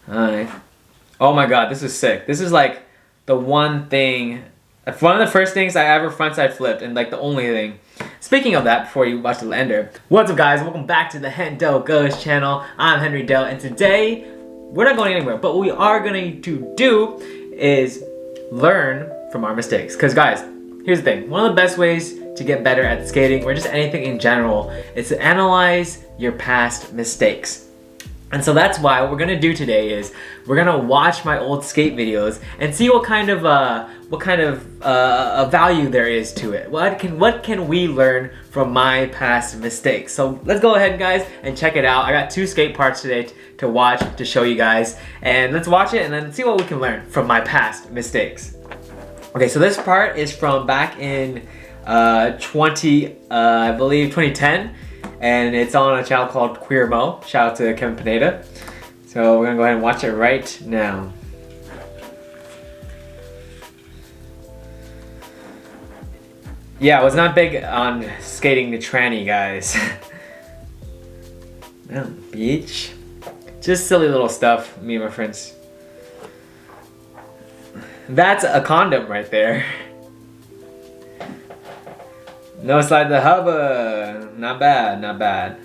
Alright. Oh my god, this is sick. This is like the one thing, one of the first things I ever frontside flipped, and like the only thing. Speaking of that, before you watch the ender, what's up guys? Welcome back to the Hendo Goes channel. I'm Henry Doe, and today, we're not going anywhere, but what we are going to do is learn from our mistakes. Because guys, here's the thing. One of the best ways to get better at skating, or just anything in general, is to analyze your past mistakes. And so that's why what we're gonna do today is we're gonna watch my old skate videos and see what kind of value there is to it. What can we learn from my past mistakes? So let's go ahead, guys, and check it out. I got 2 skate parts today to watch to show you guys, and let's watch it and then see what we can learn from my past mistakes. Okay, so this part is from back in I believe 2010. And it's on a channel called Queer Mo. Shout out to Kevin Pineda. So we're gonna go ahead and watch it right now. Yeah, I was not big on skating the tranny, guys. Beach. Just silly little stuff, me and my friends. That's a condom right there. No slide the hubba. Not bad, not bad.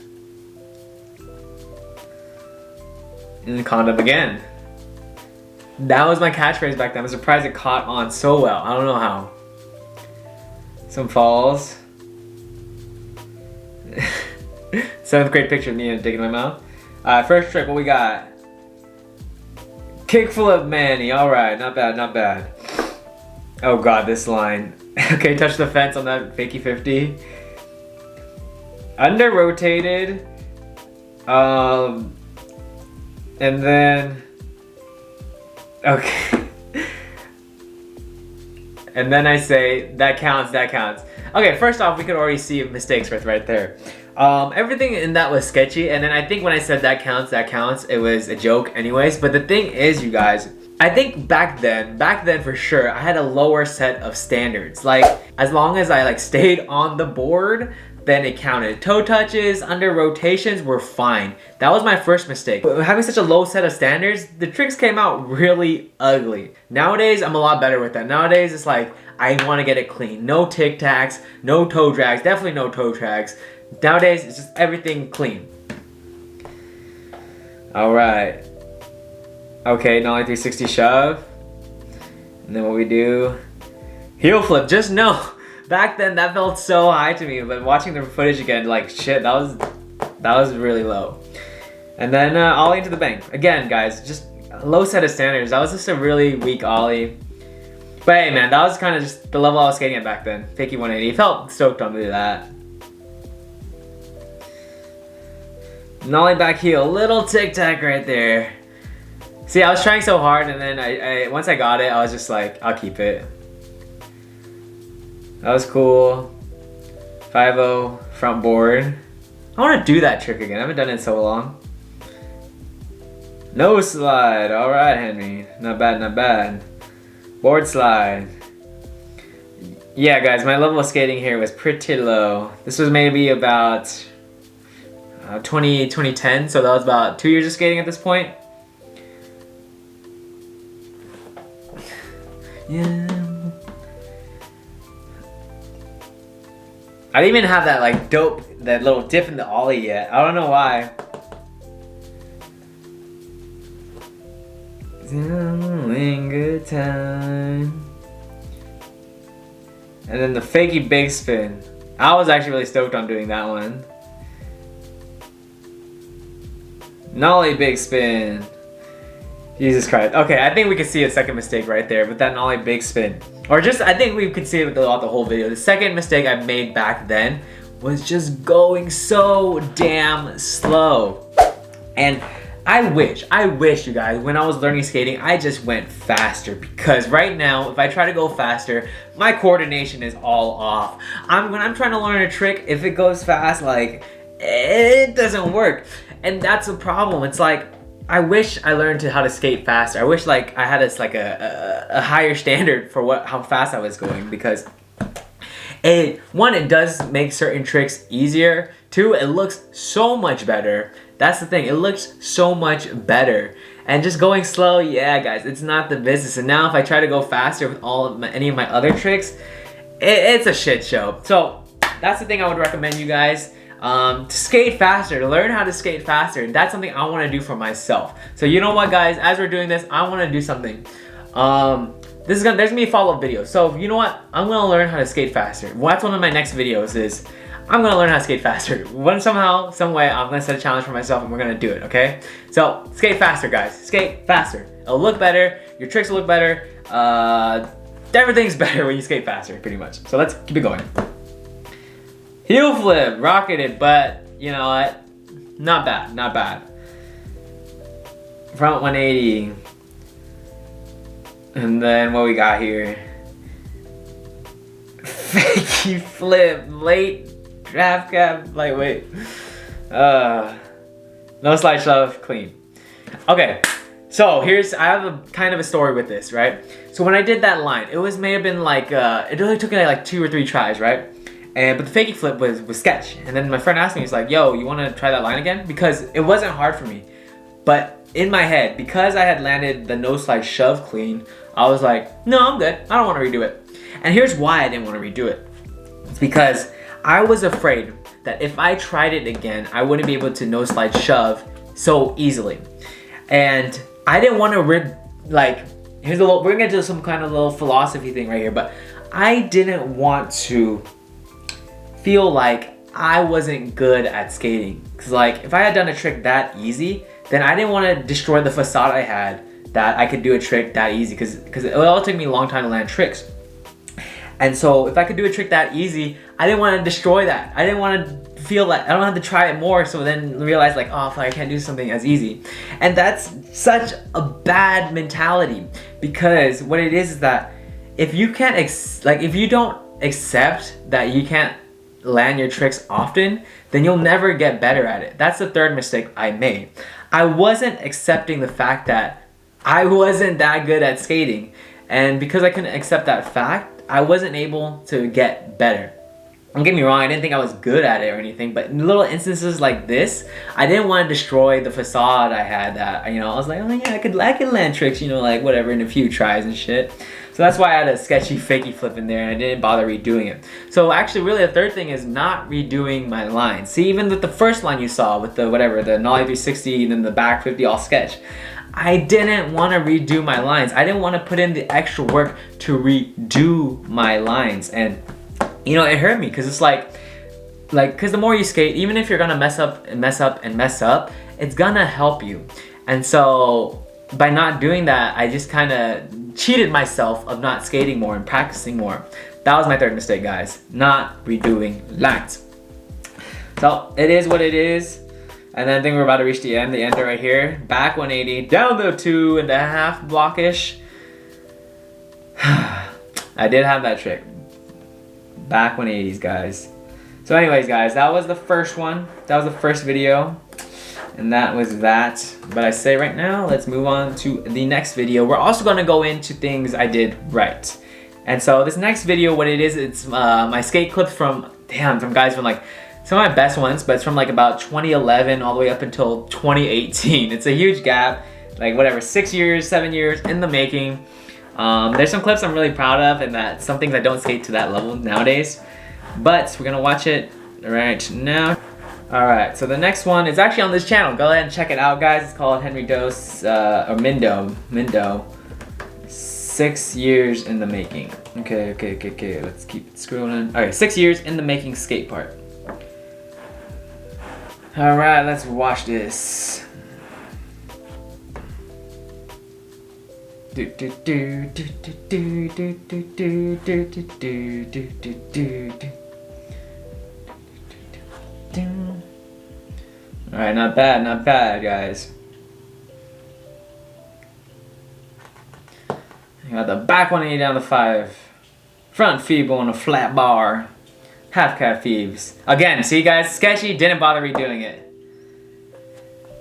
And the condom again. That was my catchphrase back then. I'm surprised it caught on so well. I don't know how. Some falls. 7th grade picture of me and digging my mouth. First trick, what we got? Kickflip Manny. Alright, not bad, not bad. Oh god, this line. Okay, touch the fence on that fakie 50. Under rotated. And then. Okay. And then I say, that counts, that counts. Okay, first off, we could already see mistakes right there. Everything in that was sketchy, and then I think when I said that counts, it was a joke anyways. But the thing is, you guys, I think back then for sure, I had a lower set of standards. Like, as long as I like stayed on the board, then it counted. Toe touches, under rotations were fine. That was my first mistake. But having such a low set of standards, the tricks came out really ugly. Nowadays, I'm a lot better with that. Nowadays, it's like, I wanna get it clean. No tic tacs, no toe drags, definitely no toe drags. Nowadays, it's just everything clean. All right. Okay, nollie 360 shove. And then what we do, heel flip. Just know, back then that felt so high to me, but watching the footage again, like shit, that was really low. And then ollie into the bank. Again, guys, just a low set of standards. That was just a really weak ollie. But hey man, that was kind of just the level I was skating at back then. Fakie 180, felt stoked on doing that. Nollie back heel, little tic tac right there. See, I was trying so hard, and then once I got it, I was just like, I'll keep it. That was cool. 5-0 front board. I want to do that trick again. I haven't done it in so long. No slide. All right, Henry. Not bad, not bad. Board slide. Yeah, guys, my level of skating here was pretty low. This was maybe about 2010, so that was about 2 years of skating at this point. Yeah. I didn't even have that like that little dip in the ollie yet. I don't know why. Having good time. And then the fakie big spin. I was actually really stoked on doing that one. Nollie big spin. Jesus Christ. Okay, I think we can see a second mistake right there with that nollie big spin. Or just, I think we could see it throughout the whole video. The second mistake I made back then was just going so damn slow. And I wish, you guys, when I was learning skating, I just went faster. Because right now, if I try to go faster, my coordination is all off. When I'm trying to learn a trick, if it goes fast, like, it doesn't work. And that's a problem. It's like, I wish I learned how to skate faster. I wish like I had this like a higher standard for how fast I was going, because one, it does make certain tricks easier. 2, it looks so much better. That's the thing. It looks so much better. And just going slow, yeah, guys, it's not the business. And now if I try to go faster with any of my other tricks, it's a shit show. So that's the thing I would recommend you guys. To skate faster, to learn how to skate faster. And that's something I want to do for myself. So you know what, guys, as we're doing this, I want to do something. There's gonna be a follow-up video. So you know what? I'm gonna learn how to skate faster. That's one of my next videos is I'm gonna learn how to skate faster. Somehow, some way, I'm gonna set a challenge for myself and we're gonna do it, okay? So skate faster, guys. Skate faster. It'll look better. Your tricks will look better. Everything's better when you skate faster, pretty much. So let's keep it going. Heel flip, rocketed, but you know what? Not bad, not bad. Front 180. And then what we got here? Fakey flip, late draft cap, lightweight. No slide shove, clean. Okay, so I have a kind of a story with this, right? So when I did that line, may have been like, it only took me like 2 or 3 tries, right? But the fakey flip was sketch. And then my friend asked me, he's like, yo, you wanna try that line again? Because it wasn't hard for me. But in my head, because I had landed the no slide shove clean, I was like, no, I'm good. I don't wanna redo it. And here's why I didn't wanna redo it. It's because I was afraid that if I tried it again, I wouldn't be able to no slide shove so easily. And I didn't wanna we're gonna get to some kind of little philosophy thing right here, but I didn't want to feel like I wasn't good at skating. Cause like if I had done a trick that easy, then I didn't want to destroy the facade I had that I could do a trick that easy, because it all took me a long time to land tricks. And so if I could do a trick that easy, I didn't want to destroy that. I didn't want to feel like I don't have to try it more, so then realize like, oh, I can't do something as easy. And that's such a bad mentality, because what it is that if you can't if you don't accept that you can't land your tricks often, then you'll never get better at it. That's the third mistake I made. I wasn't accepting the fact that I wasn't that good at skating, and because I couldn't accept that fact, I wasn't able to get better. Don't get me wrong, I didn't think I was good at it or anything, but in little instances like this, I didn't want to destroy the facade I had that, you know, I was like, oh yeah, I could land tricks, you know, like whatever, in a few tries and shit. So that's why I had a sketchy fakey flip in there and I didn't bother redoing it. So actually really the third thing is not redoing my lines. See, even with the first line you saw with the whatever, the nollie 360 and then the back 50 all sketch, I didn't want to redo my lines. I didn't want to put in the extra work to redo my lines. And you know, it hurt me because it's because the more you skate, even if you're gonna mess up and mess up and mess up, it's gonna help you. And so by not doing that, I just kind of cheated myself of not skating more and practicing more. That was my third mistake, guys. Not redoing lines. So it is what it is. And then I think we're about to reach the end right here. Back 180, down the 2.5 block-ish. I did have that trick. Back 180s, guys. So anyways, guys, that was the first one. That was the first video. And that was that. But I say right now, let's move on to the next video. We're also gonna go into things I did right. And so this next video, what it is, it's my skate clips from like, some of my best ones, but it's from like about 2011 all the way up until 2018. It's a huge gap, like whatever, 6 years, 7 years in the making. There's some clips I'm really proud of, and that some things I don't skate to that level nowadays. But we're gonna watch it right now. Alright, so the next one is actually on this channel. Go ahead and check it out, guys. It's called Henry Dose, or Mindo. 6 years in the making. Okay, let's keep it scrolling. Alright, 6 years in the making skate part. Alright, let's watch this. Alright, not bad, guys. You got the back 180 down the 5. Front feeble on a flat bar. Half cat thieves. Again, see guys, sketchy, didn't bother redoing it.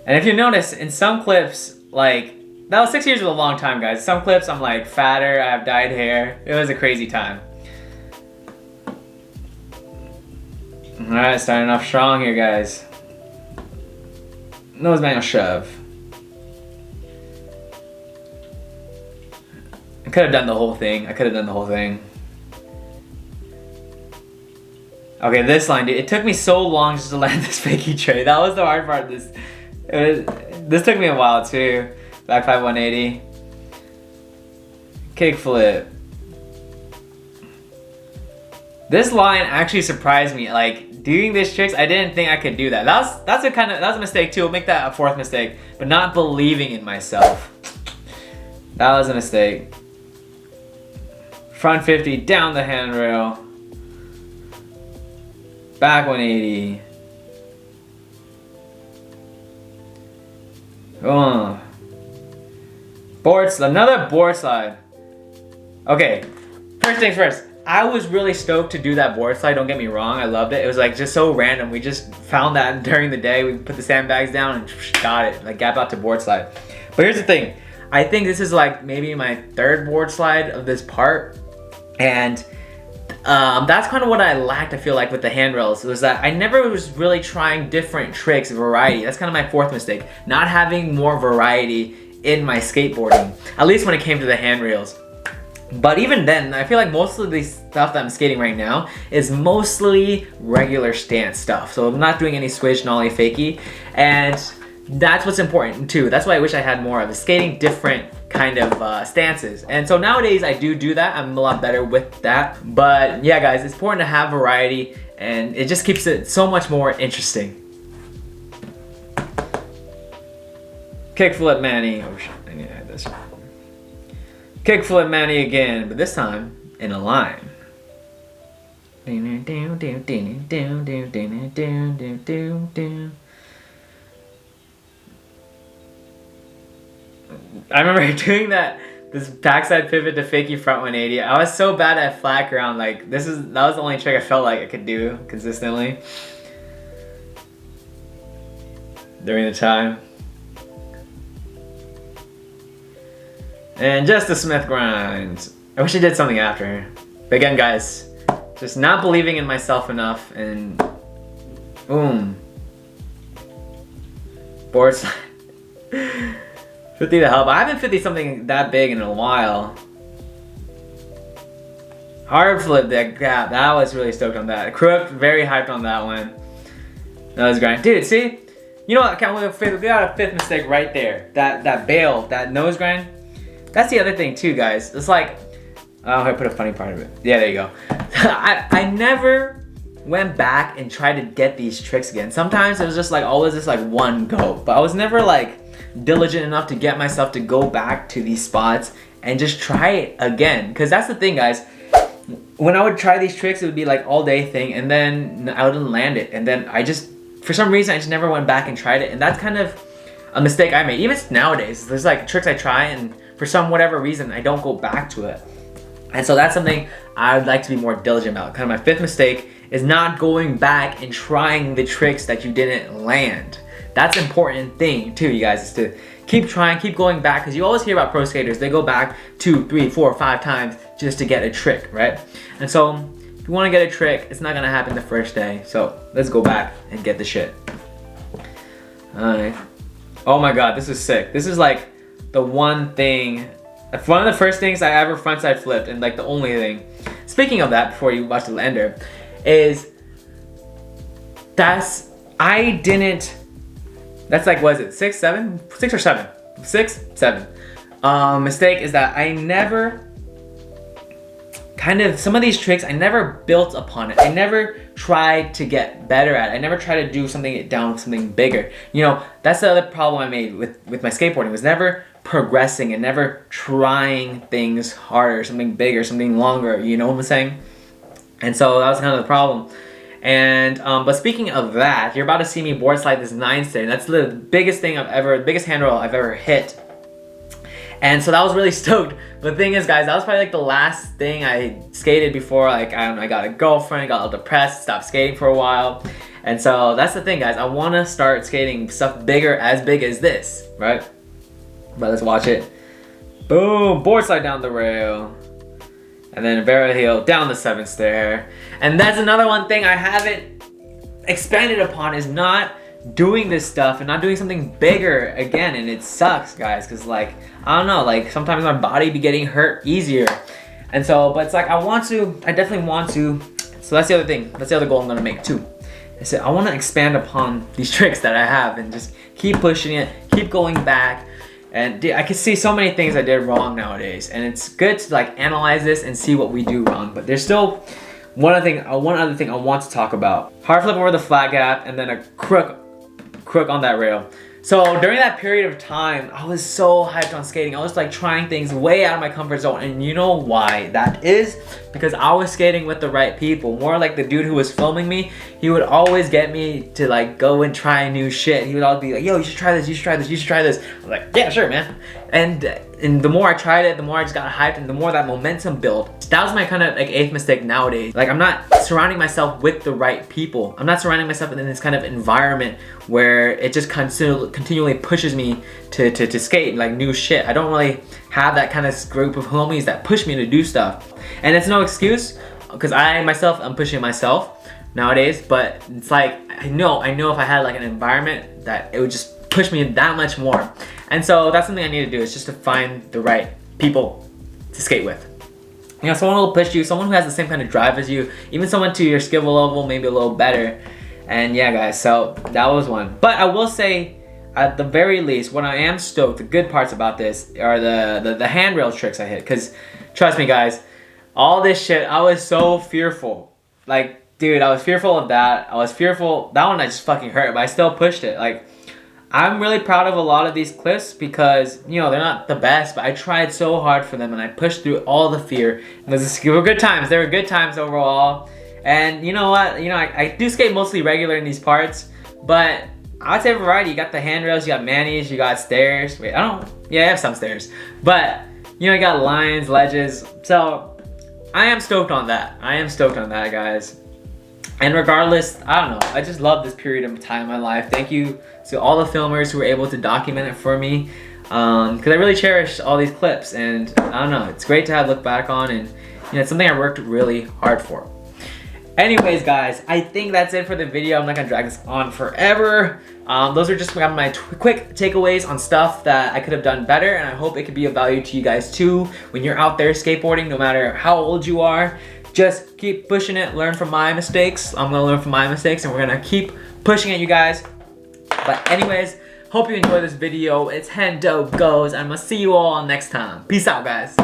And if you notice, in some clips, like, that was 6 years was a long time, guys. Some clips I'm like fatter, I have dyed hair. It was a crazy time. Alright, starting off strong here, guys. nose manual shove. I could have done the whole thing. Okay, this line, dude. It took me so long just to land this fakie tray. That was the hard part of this. This took me a while too. Back 5 180. Kick flip. This line actually surprised me. Like doing these tricks, I didn't think I could do that. That was a mistake too. We'll make that a fourth mistake. But not believing in myself. That was a mistake. Front 50 down the handrail. Back 180. Another board slide. Okay, first things first. I was really stoked to do that board slide, don't get me wrong, I loved it. It was like just so random. We just found that during the day. We put the sandbags down and got it, like gap out to board slide. But here's the thing. I think this is like maybe my third board slide of this part. And that's kind of what I lacked, I feel like, with the handrails. It was that I never was really trying different tricks, variety. That's kind of my fourth mistake. Not having more variety in my skateboarding. At least when it came to the handrails. But even then, I feel like most of the stuff that I'm skating right now is mostly regular stance stuff. So I'm not doing any switch, nollie, fakie. And that's what's important too. That's why I wish I had more of is skating different kind of stances. And so nowadays I do that. I'm a lot better with that. But yeah, guys, it's important to have variety and it just keeps it so much more interesting. Kickflip Manny. Oh shit, I need to add this. Kickflip Manny again, but this time in a line. I remember doing this backside pivot to fakie front 180. I was so bad at flat ground. Like that was the only trick I felt like I could do consistently during the time. And just the Smith grind. I wish I did something after. But again, guys, just not believing in myself enough and boom. Board slide. 50 to help. I haven't 50 something that big in a while. Hard flip that gap. That was really stoked on that. Crook, very hyped on that one. That was grind. Dude, see? You know what? We got a fifth mistake right there. That bail, that nose grind. That's the other thing too, guys. It's like, oh, I put a funny part of it. Yeah, there you go. I never went back and tried to get these tricks again. Sometimes it was just like always just like one go. But I was never like diligent enough to get myself to go back to these spots and just try it again. Because that's the thing, guys. When I would try these tricks, it would be like all day thing and then I wouldn't land it. And then I just, for some reason, I just never went back and tried it. And that's kind of a mistake I made. Even nowadays, there's like tricks I try and for some whatever reason, I don't go back to it. And so that's something I would like to be more diligent about. Kind of my fifth mistake is not going back and trying the tricks that you didn't land. That's an important thing too, you guys, is to keep trying, keep going back, because you always hear about pro skaters, they go back 2, 3, 4, 5 times just to get a trick, right? And so if you want to get a trick, it's not gonna happen the first day. So let's go back and get the shit. Alright. Oh my god, this is sick. This is like the one of the first things I ever frontside flipped, and like the only thing. Speaking of that, before you watch the ender, is that's like, what is it, 6 or 7? 6, 7. Mistake is that I never some of these tricks I never built upon it. I never tried to get better at it. I never tried to do something down something bigger. You know, that's the other problem I made with my skateboarding, was never progressing and never trying things harder, something bigger, something longer, you know what I'm saying? And so that was kind of the problem. And but speaking of that, you're about to see me board slide this 9 stair. That's the biggest thing the biggest handrail I've ever hit. And so that was really stoked. But the thing is, guys, that was probably like the last thing I skated before like I got a girlfriend, got a little depressed, stopped skating for a while. And so that's the thing, guys. I want to start skating stuff bigger, as big as this, right? But let's watch it. Boom, board slide down the rail. And then a barrel heel down the 7th stair. And that's another one thing I haven't expanded upon, is not doing this stuff and not doing something bigger again, and it sucks, guys, because like, I don't know, like sometimes my body be getting hurt easier. And so, but it's like I definitely want to. So that's the other thing. That's the other goal I'm gonna make too. I want to expand upon these tricks that I have and just keep pushing it, keep going back. And I can see so many things I did wrong nowadays, and it's good to like analyze this and see what we do wrong. But there's still one other thing I want to talk about. Hard flip over the flat gap and then a crook on that rail. So during that period of time, I was so hyped on skating. I was like trying things way out of my comfort zone. And you know why that is? Because I was skating with the right people. More like the dude who was filming me, he would always get me to like go and try new shit. He would always be like, yo, you should try this, you should try this, you should try this. I was like, yeah, sure, man. And the more I tried it, the more I just got hyped, and the more that momentum built. That was my kind of like 8th mistake nowadays. Like, I'm not surrounding myself with the right people. I'm not surrounding myself in this kind of environment where it just continually pushes me to skate like new shit. I don't really have that kind of group of homies that push me to do stuff. And it's no excuse, because I'm pushing myself nowadays, but it's like, I know if I had like an environment that it would just push me that much more. And so that's something I need to do, is just to find the right people to skate with. You know, someone who will push you, someone who has the same kind of drive as you, even someone to your skill level, maybe a little better. And yeah, guys, so that was one. But I will say, at the very least, what I am stoked, the good parts about this are the handrail tricks I hit. Because trust me, guys, all this shit, I was so fearful. Like, dude, I was fearful of that. I was fearful. That one I just fucking hurt, but I still pushed it. Like, I'm really proud of a lot of these clips because, you know, they're not the best, but I tried so hard for them and I pushed through all the fear. They were good times. They were good times overall. And you know what? You know, I do skate mostly regular in these parts, but I'd say variety. You got the handrails, you got manis, you got stairs. Wait, yeah, I have some stairs. But, you know, you got lines, ledges. So, I am stoked on that. I am stoked on that, guys. And regardless, I don't know, I just love this period of time in my life. Thank you to all the filmers who were able to document it for me. Because I really cherish all these clips, and I don't know, it's great to have look back on, and you know, it's something I worked really hard for. Anyways, guys, I think that's it for the video. I'm not gonna drag this on forever. Those are just my quick takeaways on stuff that I could have done better, and I hope it could be of value to you guys too when you're out there skateboarding, no matter how old you are. Just keep pushing it, learn from my mistakes. I'm gonna learn from my mistakes, and we're gonna keep pushing it, you guys. But anyways, hope you enjoyed this video. It's Hendo Goes, and I'm gonna see you all next time. Peace out, guys.